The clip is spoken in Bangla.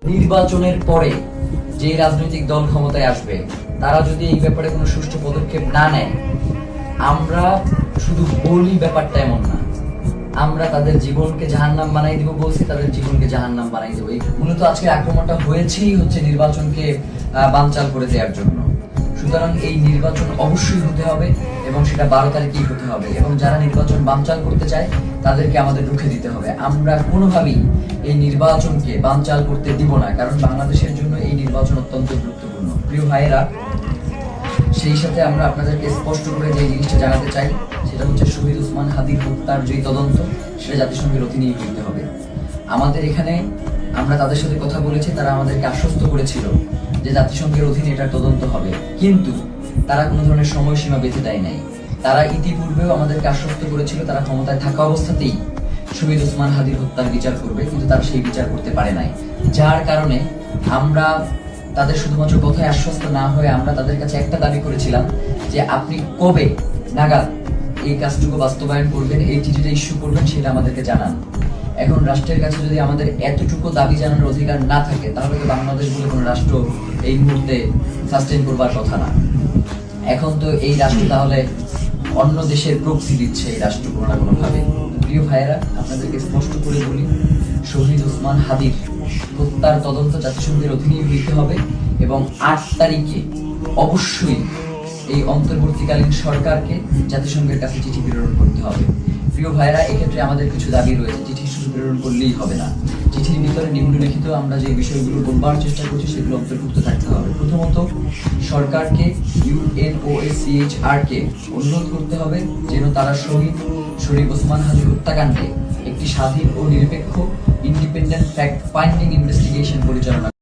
নির্বাচনের পরে যে রাজনৈতিক দল ক্ষমতায় আসবে তারা যদি এই ব্যাপারে কোনো সুষ্ঠু পদক্ষেপ না নেয়, আমরা শুধু বলি ব্যাপারটা এমন না, আমরা তাদের জীবনকে জাহান্নাম বানাই দিব বলছি, তাদের জীবনকে জাহান্নাম বানাই দেবো। মূলত আজকে আক্রমণটা হয়েছেই হচ্ছে নির্বাচনকে বানচাল করে দেওয়ার জন্য। সুতরাং এই নির্বাচন অবশ্যই হতে হবে এবং সেটা 12 তারিখেই হতে হবে, এবং যারা নির্বাচন বানচাল করতে চায় তাদেরকে আমাদের রুখে দিতে হবে। আমরা কোনোভাবেই এই নির্বাচনকে বানচাল করতে দিব না, কারণ বাংলাদেশের জন্য এই নির্বাচন অত্যন্ত গুরুত্বপূর্ণ। প্রিয় ভাইয়েরা, সেই সাথে আমরা আপনাদেরকে স্পষ্ট করে যে জিনিসটা জানাতে চাই সেটা হচ্ছে শহীদ ওসমান হাদির হত্যার যে তদন্ত সেটা জাতিসংঘের অধীনেই হতে হবে। আমাদের এখানে আমরা তাদের সাথে কথা বলেছি, তারা আমাদেরকে আশ্বস্ত করেছিল যে জাতিসংঘের অধীনে এটার তদন্ত হবে, কিন্তু তারা কোনো ধরনের সময়সীমা বেঁধে দেয় নাই। তারা ইতিপূর্বেও আমাদেরকে আশ্বস্ত করেছিল তারা ক্ষমতায় থাকা অবস্থাতেই শহীদ ওসমান হাদির হত্যার বিচার করবে, কিন্তু তারা সেই বিচার করতে পারে নাই। যার কারণে আমরা তাদের শুধুমাত্র কথায় আশ্বস্ত না হয়ে আমরা তাদের কাছে একটা দাবি করেছিলাম যে আপনি কবে নাগাদ এই কাজটুকু বাস্তবায়ন করবেন, এই চিঠিটা ইস্যু করবেন, সেটা আমাদেরকে জানান। এখন রাষ্ট্রের কাছে যদি আমাদের এতটুকু দাবি জানানোর অধিকার না থাকে, তাহলে তো বাংলাদেশ বলে কোনো রাষ্ট্র এই মুহূর্তে সাস্টেইন করবার কথা না। এখন তো এই রাষ্ট্র তাহলে অন্য দেশের প্রক্সি দিচ্ছে এই রাষ্ট্র কোনো না কোনোভাবে। প্রিয় ভাইয়েরা, আপনাদেরকে স্পষ্ট করে বলি, শহীদ ওসমান হাদির হত্যার তদন্ত জাতিসংঘের অধীনেই হইতে হবে এবং 8 তারিখে অবশ্যই এই অন্তর্বর্তীকালীন সরকারকে জাতিসংঘের কাছে চিঠি প্রেরণ করতে হবে। প্রিয় ভাইয়েরা, এক্ষেত্রে আমাদের কিছু দাবি রয়েছে। চিঠি শুধু প্রেরণ করলেই হবে না, চিঠির ভিতরে নিম্নলিখিত আমরা যে বিষয়গুলো বলবার চেষ্টা করছি সেগুলো অন্তর্ভুক্ত থাকতে হবে। প্রথমত, সরকারকে UNOHCR কে অনুরোধ করতে হবে যেন তারা শহীদ ওসমান হাদির হত্যাকাণ্ডে একটি স্বাধীন ও নিরপেক্ষ ইন্ডিপেন্ডেন্ট ফ্যাক্ট ফাইন্ডিং ইনভেস্টিগেশন পরিচালনা